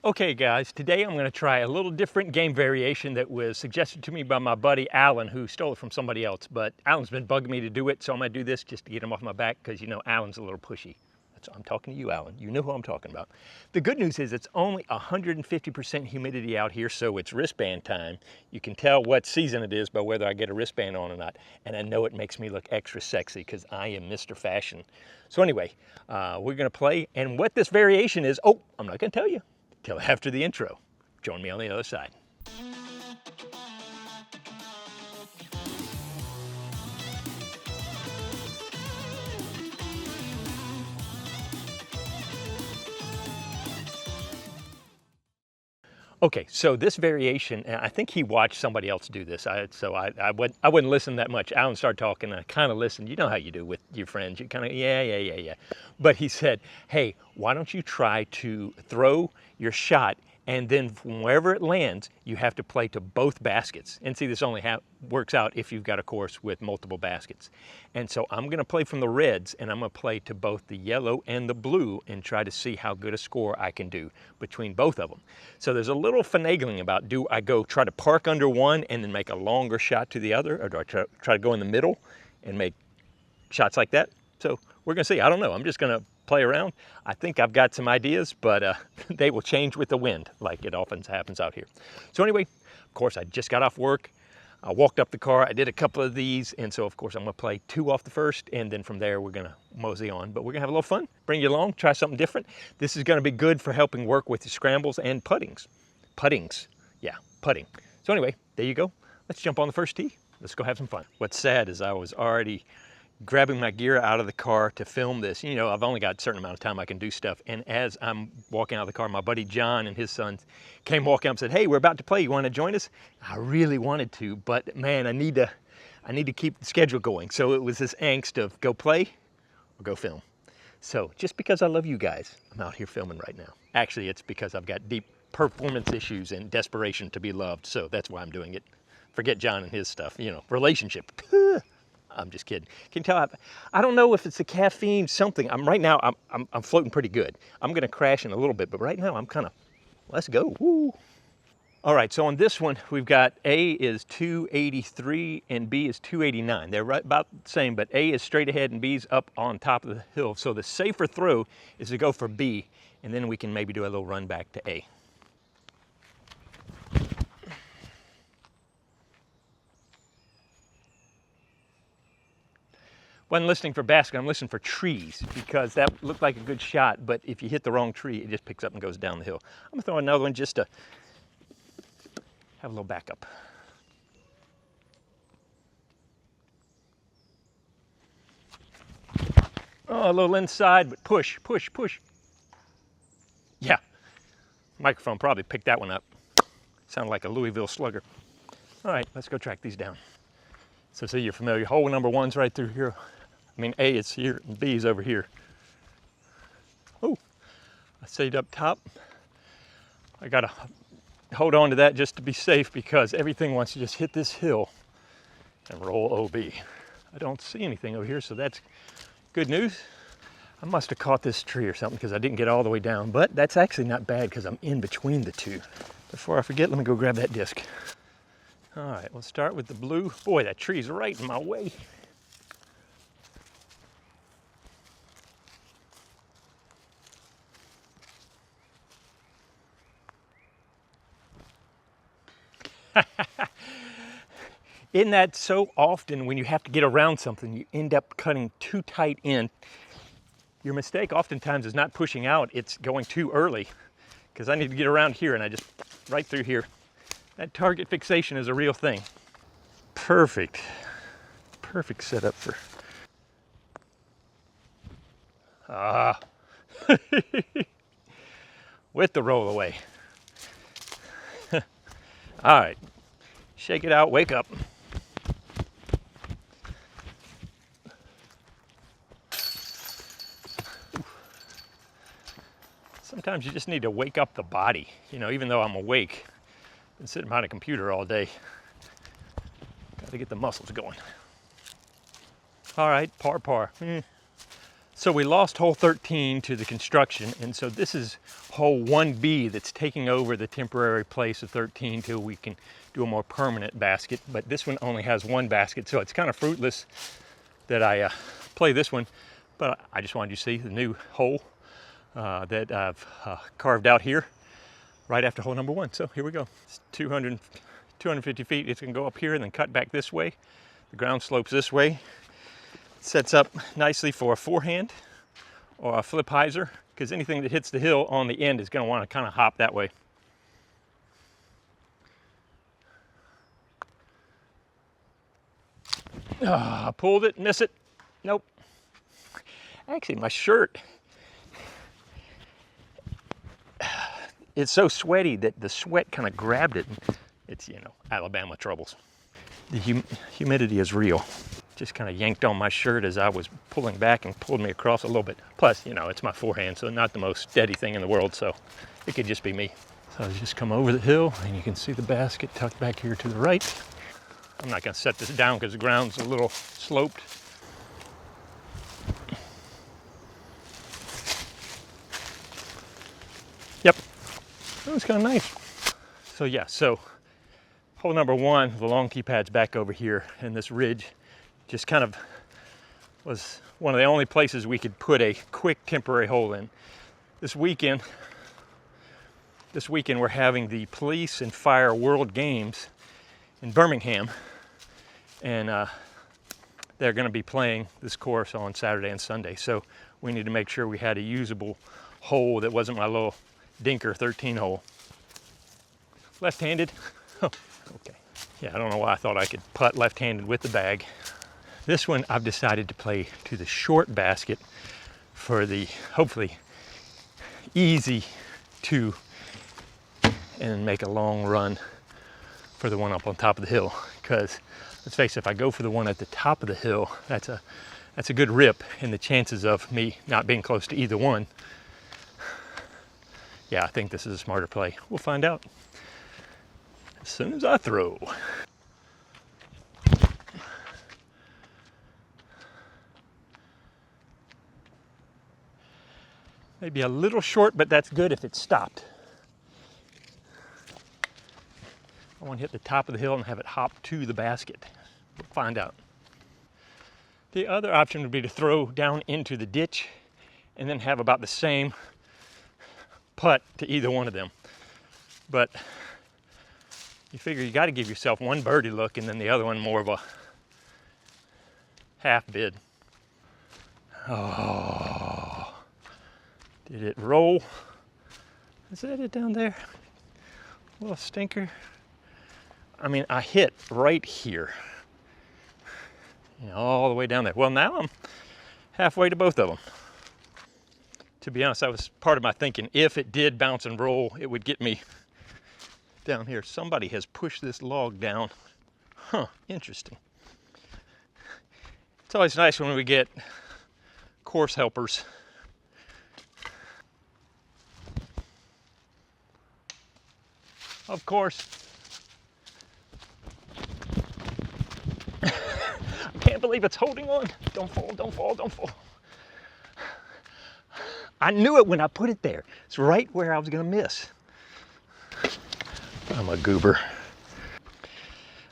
Okay guys, today I'm going to try a little different game variation that was suggested to me by my buddy Alan, who stole it from somebody else. But Alan's been bugging me to do it, so I'm going to do this just to get him off my back because you know Alan's a little pushy. I'm talking to you, Alan. You know who I'm talking about. The good news is it's only 150% humidity out here, so it's wristband time. You can tell what season it is by whether I get a wristband on or not. And I know it makes me look extra sexy because I am Mr. Fashion. So anyway, we're going to play. And what this variation is, oh, I'm not going to tell you till after the intro. Join me on the other side. Okay, so this variation, and I think he watched somebody else do this, so I wouldn't listen that much. Alan started talking, and I kind of listened. You know how you do with your friends. You kind of, yeah. But he said, hey, why don't you try to throw your shot, and then from wherever it lands, you have to play to both baskets. And see, this only works out if you've got a course with multiple baskets. And so I'm going to play from the reds, and I'm going to play to both the yellow and the blue and try to see how good a score I can do between both of them. So there's a little finagling about, do I go try to park under one and then make a longer shot to the other, or do I try to go in the middle and make shots like that? So we're going to see. I don't know. I'm just going to play around. I think I've got some ideas, but they will change with the wind, like it often happens out here. So anyway, of course, I just got off work. I walked up the car. I did a couple of these, and so of course I'm going to play 2 off the first, and then from there we're going to mosey on. But we're going to have a little fun, bring you along, try something different. This is going to be good for helping work with the scrambles and puttings. Yeah, putting. So anyway, there you go. Let's jump on the first tee. Let's go have some fun. What's sad is I was already grabbing my gear out of the car to film this. You know, I've only got a certain amount of time I can do stuff. And as I'm walking out of the car, my buddy John and his son came walking up and said, hey, we're about to play. You want to join us? I really wanted to, but man, I need to keep the schedule going. So it was this angst of go play or go film. So just because I love you guys, I'm out here filming right now. Actually, it's because I've got deep performance issues and desperation to be loved. So that's why I'm doing it. Forget John and his stuff, you know, relationship. I'm just kidding. Can you tell? I don't know if it's the caffeine, something. Right now, I'm floating pretty good. I'm going to crash in a little bit, but right now I'm kind of, let's go. Woo. All right, so on this one, we've got A is 283 and B is 289. They're right about the same, but A is straight ahead and B is up on top of the hill. So the safer throw is to go for B, and then we can maybe do a little run back to A. Wasn't listening for basket, I'm listening for trees because that looked like a good shot, but if you hit the wrong tree, it just picks up and goes down the hill. I'm gonna throw another one just to have a little backup. Oh, a little inside, but push. Yeah, microphone probably picked that one up. Sounded like a Louisville slugger. All right, let's go track these down. So see, you're familiar. Hole number 1's right through here. I mean, A is here and B is over here. Oh, I stayed up top. I gotta hold on to that just to be safe because everything wants to just hit this hill and roll OB. I don't see anything over here, so that's good news. I must have caught this tree or something because I didn't get all the way down, but that's actually not bad because I'm in between the two. Before I forget, let me go grab that disc. All right, let's start with the blue. Boy, that tree's right in my way. Isn't that so often when you have to get around something, you end up cutting too tight in? Your mistake oftentimes is not pushing out, it's going too early because I need to get around here and I just, right through here. That target fixation is a real thing. Perfect setup for, with the roll away. All right, shake it out, wake up. Sometimes you just need to wake up the body. You know, even though I'm awake, been sitting behind a computer all day. Got to get the muscles going. All right, par. So we lost hole 13 to the construction, and so this is hole 1B that's taking over the temporary place of 13 till we can do a more permanent basket. But this one only has one basket, so it's kind of fruitless that I play this one. But I just wanted you to see the new hole that I've carved out here right after hole number 1. So here we go. It's 250 feet. It's gonna go up here and then cut back this way. The ground slopes this way. Sets up nicely for a forehand or a flip hyzer, because anything that hits the hill on the end is going to want to kind of hop that way. I pulled it, miss it. Nope. Actually, my shirt, it's so sweaty that the sweat kind of grabbed it. It's, you know, Alabama troubles. The humidity is real. Just kind of yanked on my shirt as I was pulling back and pulled me across a little bit. Plus, you know, it's my forehand, so not the most steady thing in the world, so it could just be me. So I just come over the hill and you can see the basket tucked back here to the right. I'm not gonna set this down because the ground's a little sloped. Yep, that was kind of nice. So yeah, so hole number 1, the long tee pad's back over here, and this ridge just kind of was one of the only places we could put a quick temporary hole in. This weekend we're having the Police and Fire World Games in Birmingham, and they're going to be playing this course on Saturday and Sunday. So we need to make sure we had a usable hole that wasn't my little dinker 13 hole. Left-handed? Oh, okay. Yeah, I don't know why I thought I could putt left-handed with the bag. This one I've decided to play to the short basket for the hopefully easy 2 and make a long run for the one up on top of the hill. Because let's face it, if I go for the one at the top of the hill, that's a good rip, and the chances of me not being close to either one, yeah, I think this is a smarter play. We'll find out as soon as I throw. Maybe a little short, but that's good if it's stopped. I want to hit the top of the hill and have it hop to the basket. We'll find out. The other option would be to throw down into the ditch and then have about the same putt to either one of them. But you figure you got to give yourself one birdie look and then the other one more of a half bid. Oh, did it roll? Is that it down there? A little stinker. I mean, I hit right here, you know, all the way down there. Well, now I'm halfway to both of them. To be honest, that was part of my thinking. If it did bounce and roll, it would get me down here. Somebody has pushed this log down. Huh, interesting. It's always nice when we get course helpers. Of course. I can't believe it's holding on. Don't fall, don't fall, don't fall. I knew it when I put it there. It's right where I was gonna miss. I'm a goober.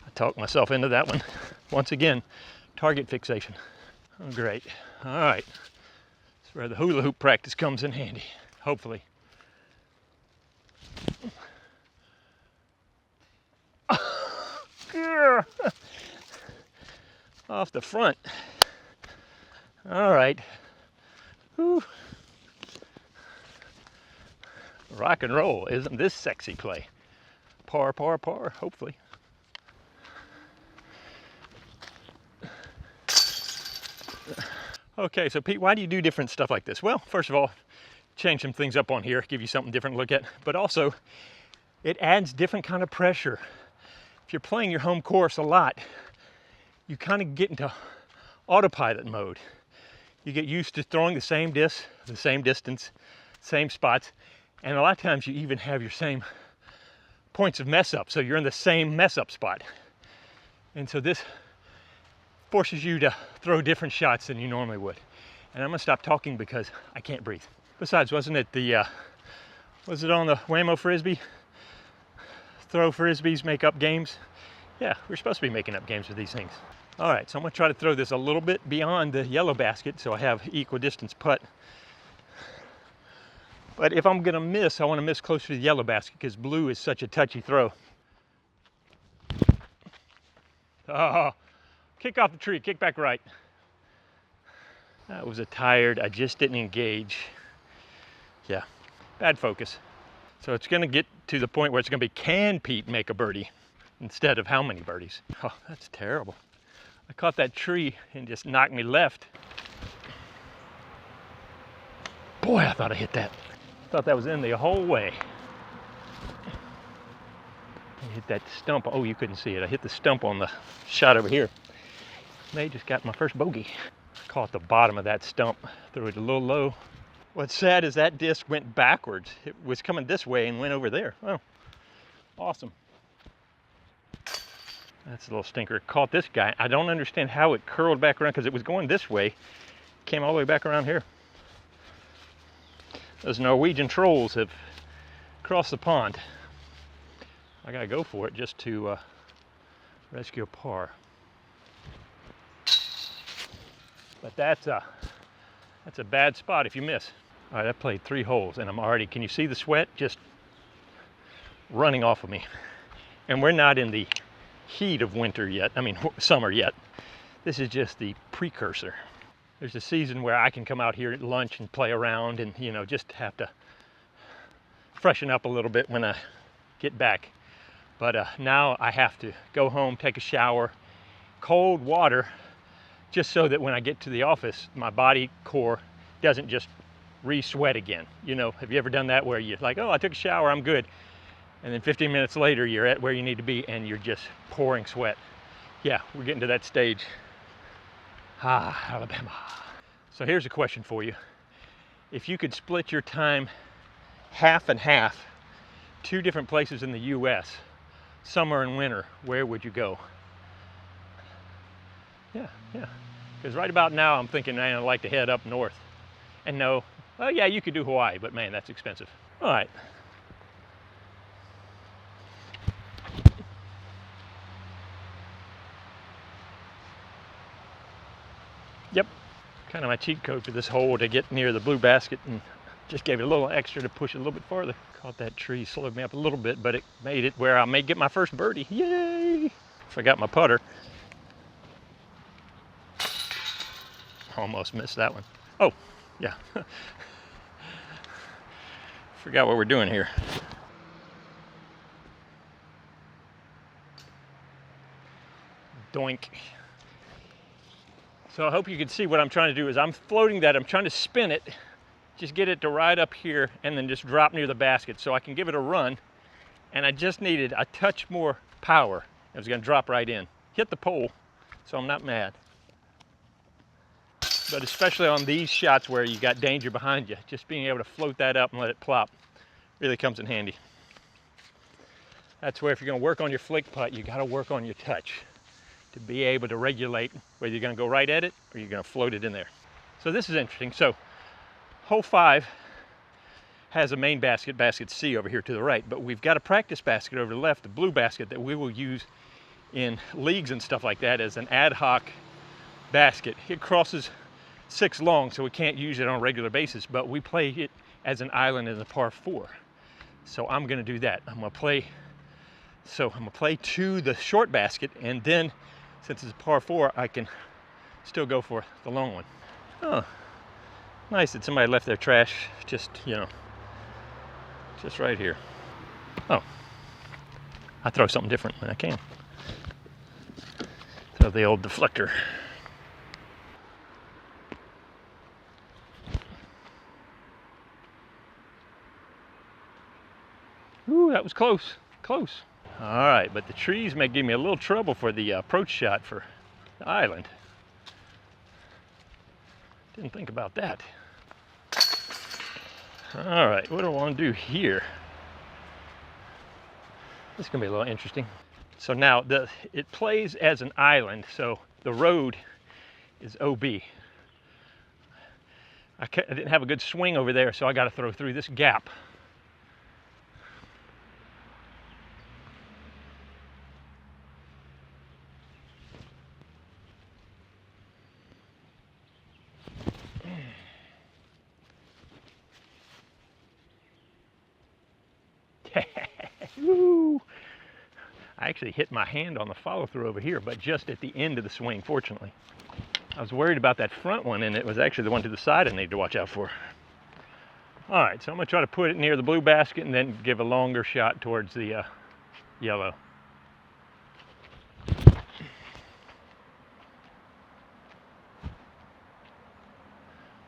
I talked myself into that one. Once again, target fixation. Oh, great. All right. That's where the hula hoop practice comes in handy, hopefully. Off the front. All right. Whew. Rock and roll. Isn't this sexy play? Par, par, par, hopefully. Okay, so Pete, why do you do different stuff like this? Well, first of all, change some things up on here, give you something different to look at, but also it adds different kind of pressure. If you're playing your home course a lot, you kind of get into autopilot mode. You get used to throwing the same disc, the same distance, same spots, and a lot of times you even have your same points of mess up, so you're in the same mess up spot. And so this forces you to throw different shots than you normally would. And I'm gonna stop talking because I can't breathe. Besides, wasn't it was it on the Whammo Frisbee? Throw frisbees, make up games? Yeah, we're supposed to be making up games with these things. All right, so I'm gonna try to throw this a little bit beyond the yellow basket so I have equidistance putt. But if I'm gonna miss, I wanna miss closer to the yellow basket because blue is such a touchy throw. Oh, kick off the tree, kick back right. That was a tired, I just didn't engage. Yeah, bad focus. So it's gonna get to the point where it's gonna be, can Pete make a birdie instead of how many birdies? Oh, that's terrible. I caught that tree and just knocked me left. Boy, I thought I hit that. Thought that was in the whole way. I hit that stump. Oh, you couldn't see it. I hit the stump on the shot over here. May just got my first bogey. Caught the bottom of that stump. Threw it a little low. What's sad is that disc went backwards. It was coming this way and went over there. Oh, awesome. That's a little stinker. Caught this guy. I don't understand how it curled back around because it was going this way. Came all the way back around here. Those Norwegian trolls have crossed the pond. I gotta go for it just to rescue a par. But that's a bad spot if you miss. All right, I played 3 holes and I'm already, can you see the sweat just running off of me? And we're not in the heat of winter yet, I mean summer yet. This is just the precursor. There's a season where I can come out here at lunch and play around and, you know, just have to freshen up a little bit when I get back. But now I have to go home, take a shower, cold water, just so that when I get to the office, my body core doesn't just re-sweat again. You know, have you ever done that where you're like, oh, I took a shower, I'm good. And then 15 minutes later, you're at where you need to be and you're just pouring sweat. Yeah, we're getting to that stage. Ah, Alabama. So here's a question for you. If you could split your time half and half, 2 different places in the US, summer and winter, where would you go? Yeah. Because right about now I'm thinking, man, I'd like to head up north. And no, well, yeah, you could do Hawaii, but man, that's expensive. All right. Yep, kind of my cheat code for this hole to get near the blue basket, and just gave it a little extra to push it a little bit farther. Caught that tree, slowed me up a little bit, but it made it where I may get my first birdie. Yay! Forgot my putter. Almost missed that one. Oh, yeah. Forgot what we're doing here. Doink. So I hope you can see what I'm trying to do is I'm floating that, I'm trying to spin it, just get it to ride up here and then just drop near the basket so I can give it a run. And I just needed a touch more power. It was gonna drop right in. Hit the pole, so I'm not mad. But especially on these shots where you got danger behind you, just being able to float that up and let it plop really comes in handy. That's where if you're gonna work on your flick putt, you gotta work on your touch to be able to regulate whether you're gonna go right at it or you're gonna float it in there. So this is interesting. So hole 5 has a main basket, basket C over here to the right, but we've got a practice basket over the left, the blue basket that we will use in leagues and stuff like that as an ad hoc basket. It crosses 6 long, so we can't use it on a regular basis, but we play it as an island in the par 4. So I'm gonna do that. I'm gonna play to the short basket, and then since it's a par 4, I can still go for the long one. Oh, nice that somebody left their trash just, you know, just right here. Oh, I throw something different when I can. Throw the old deflector. Ooh, that was close, close. All right, but the trees may give me a little trouble for the approach shot for the island. Didn't think about that. All right, what do I want to do here? This is gonna be a little interesting. So now it plays as an island, so the road is OB. I didn't have a good swing over there, so I got to throw through this gap. Woo! I actually hit my hand on the follow through over here, but just at the end of the swing, fortunately. I was worried about that front one, and it was actually the one to the side I needed to watch out for. All right, so I'm gonna try to put it near the blue basket and then give a longer shot towards the yellow.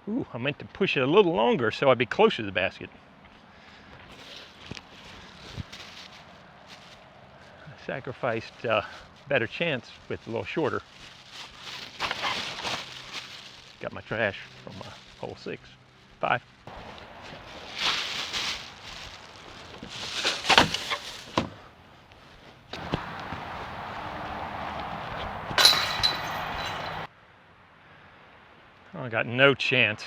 Ooh, I meant to push it a little longer so I'd be closer to the basket. I sacrificed better chance with a little shorter. Got my trash from hole 5. Oh, I got no chance.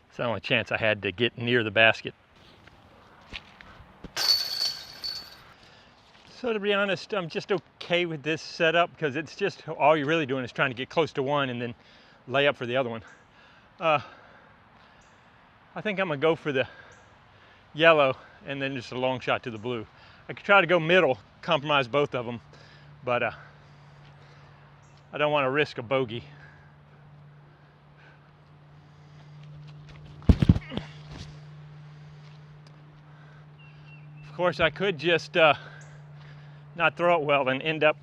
It's the only chance I had to get near the basket. So to be honest, I'm just okay with this setup because it's just all you're really doing is trying to get close to one and then lay up for the other one. I think I'm gonna go for the yellow and then just a long shot to the blue. I could try to go middle, compromise both of them, but I don't want to risk a bogey. Of course, I could just not throw it well and end up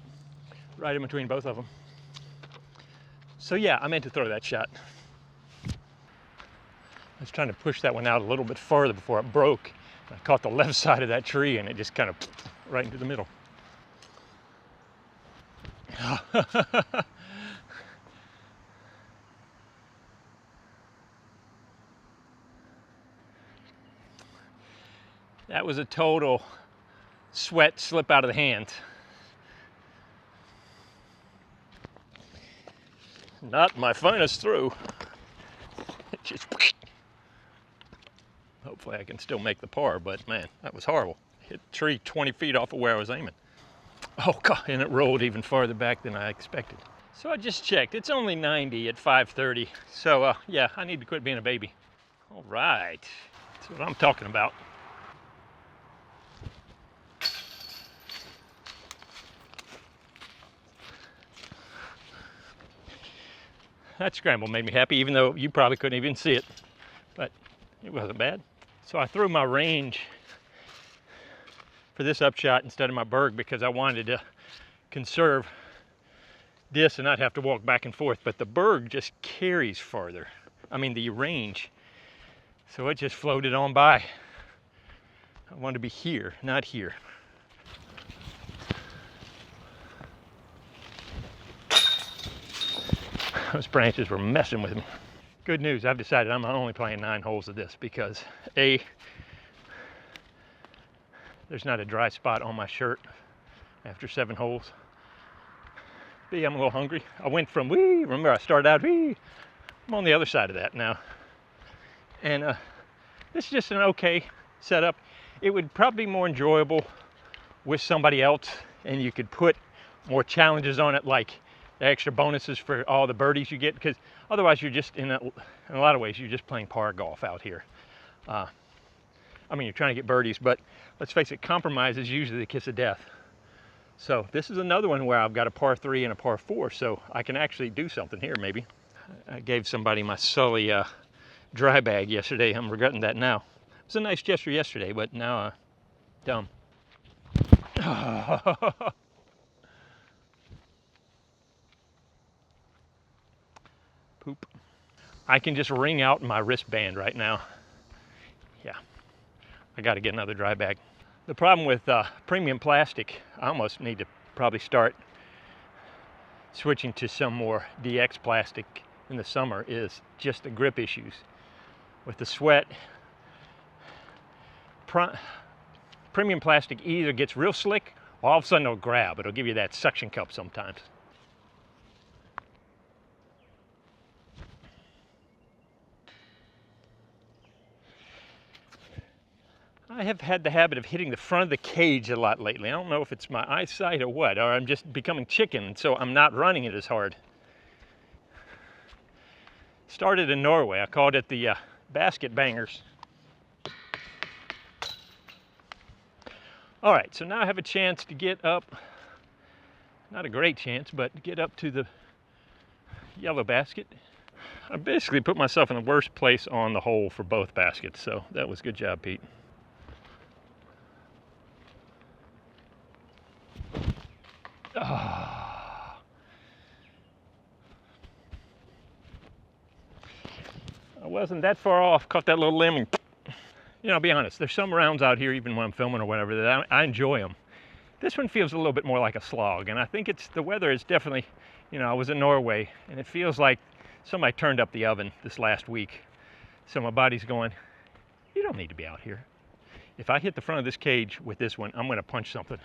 right in between both of them. So yeah, I meant to throw that shot. I was trying to push that one out a little bit further before it broke. I caught the left side of that tree and it just kind of right into the middle. That was a total sweat slip out of the hand. Not my finest throw. Just hopefully I can still make the par, but man, that was horrible. Hit the tree 20 feet off of where I was aiming. Oh God, and it rolled even farther back than I expected. So I just checked, it's only 90 at 5:30. So yeah, I need to quit being a baby. All right, that's what I'm talking about. That scramble made me happy, even though you probably couldn't even see it, but it wasn't bad. So I threw my range for this upshot instead of my berg because I wanted to conserve this and not have to walk back and forth, but the berg just carries farther. I mean the range, so it just floated on by. I wanted to be here, not here. Those branches were messing with me. Good news, I've decided I'm only playing 9 holes of this because A, there's not a dry spot on my shirt after 7 holes. B, I'm a little hungry. I went from wee, remember I started out wee, I'm on the other side of that now. And this is just an okay setup. It would probably be more enjoyable with somebody else and you could put more challenges on it, like the extra bonuses for all the birdies you get, because otherwise you're just in a lot of ways you're just playing par golf out here. I mean, you're trying to get birdies, but let's face it, compromise is usually the kiss of death. So this is another one where I've got a par 3 and a par 4, so I can actually do something here maybe. I gave somebody my Sully dry bag yesterday. I'm regretting that now. It was a nice gesture yesterday, but now dumb. Poop. I can just wring out my wristband right now. Yeah, I got to get another dry bag. The problem with premium plastic, I almost need to probably start switching to some more DX plastic in the summer, is just the grip issues. with the sweat. Premium plastic either gets real slick or all of a sudden it'll grab. It'll give you that suction cup sometimes. I have had the habit of hitting the front of the cage a lot lately. I don't know if it's my eyesight or what, or I'm just becoming chicken, so I'm not running it as hard. Started in Norway. I called it the basket bangers. All right, so now I have a chance to get up, not a great chance, but get up to the yellow basket. I basically put myself in the worst place on the hole for both baskets, so that was a good job, Pete. Oh. I wasn't that far off, caught that little limb and, you know, I'll be honest, there's some rounds out here, even when I'm filming or whatever, that I enjoy them. This one feels a little bit more like a slog, and I think it's, the weather is definitely, you know, I was in Norway, and it feels like somebody turned up the oven this last week. So my body's going, you don't need to be out here. If I hit the front of this cage with this one, I'm gonna punch something.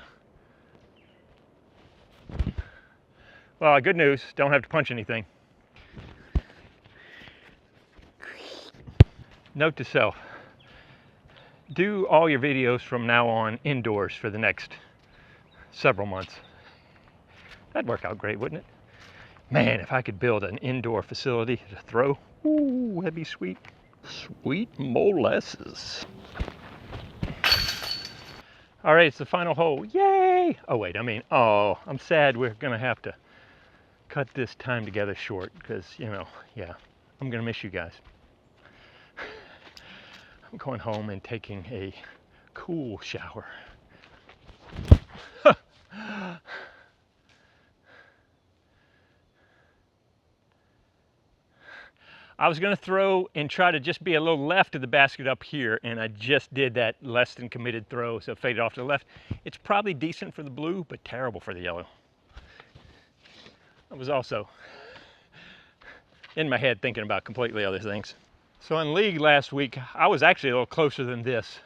Well, good news, don't have to punch anything. Note to self, do all your videos from now on indoors for the next several months. That'd work out great, wouldn't it? Man, if I could build an indoor facility to throw, ooh, that'd be sweet. Sweet molasses. All right, it's the final hole, yay! Oh wait, I'm sad we're gonna have to cut this time together short because, you know, yeah, I'm gonna miss you guys. I'm going home and taking a cool shower. I was gonna throw and try to just be a little left of the basket up here, and I just did that less than committed throw, so it faded off to the left. It's probably decent for the blue, but terrible for the yellow. I was also in my head thinking about completely other things. So in league last week, I was actually a little closer than this.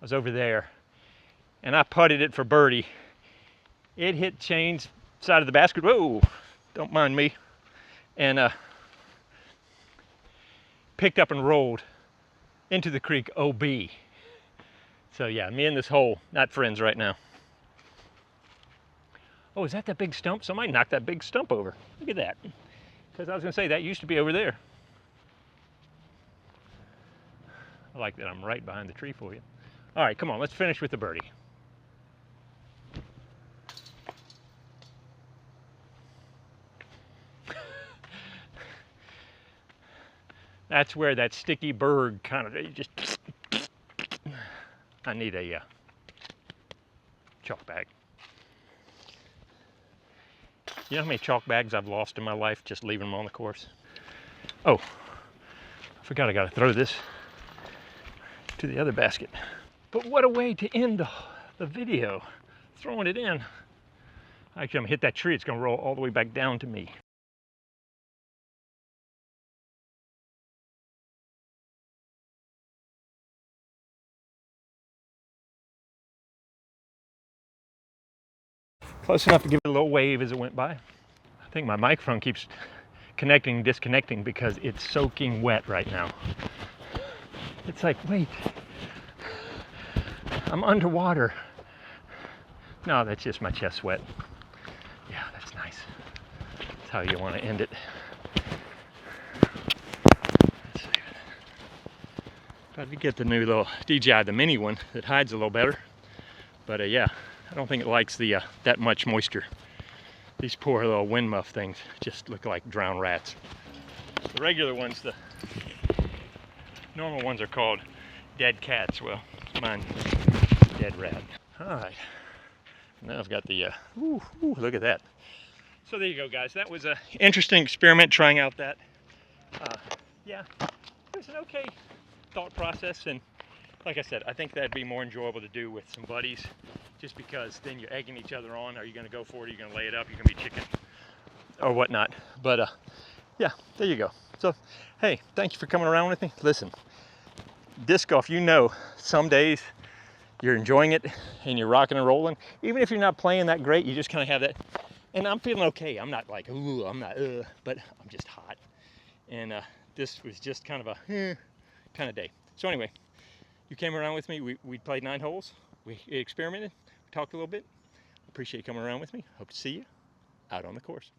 I was over there, and I putted it for birdie. It hit Shane's side of the basket. Whoa, don't mind me. And picked up and rolled into the creek OB. So yeah, me and this hole, not friends right now. Oh, is that big stump? Somebody knocked that big stump over. Look at that. Because I was gonna say, that used to be over there. I like that I'm right behind the tree for you. All right, come on, let's finish with the birdie. That's where that sticky berg kind of just, I need a chalk bag. You know how many chalk bags I've lost in my life just leaving them on the course? Oh, I forgot I gotta throw this to the other basket. But what a way to end the video, throwing it in. Actually, I'm gonna hit that tree, it's gonna roll all the way back down to me. Close enough to give it a little wave as it went by. I think my microphone keeps connecting and disconnecting because it's soaking wet right now. It's like, wait, I'm underwater. No, that's just my chest sweat. Yeah, that's nice. That's how you want to end it. Let's see. Tried to get the new little DJI, the mini one that hides a little better. But yeah, I don't think it likes the that much moisture. These poor little wind muff things just look like drowned rats. The regular ones, the normal ones are called dead cats. Well, mine's dead rat. All right, now I've got the, look at that. So there you go, guys. That was an interesting experiment trying out that. Yeah, it was an okay thought process, and like I said, I think that'd be more enjoyable to do with some buddies, just because then you're egging each other on. Are you going to go for it? Are you going to lay it up? You're going to be chicken or whatnot. But yeah, there you go. So, hey, thank you for coming around with me. Listen, disc golf, you know, some days you're enjoying it and you're rocking and rolling. Even if you're not playing that great, you just kind of have that. And I'm feeling okay. I'm not like, ooh, I'm not, but I'm just hot. And this was just kind of a kind of day. So anyway, you came around with me. We played 9 holes. We experimented. We talked a little bit. Appreciate you coming around with me. Hope to see you out on the course.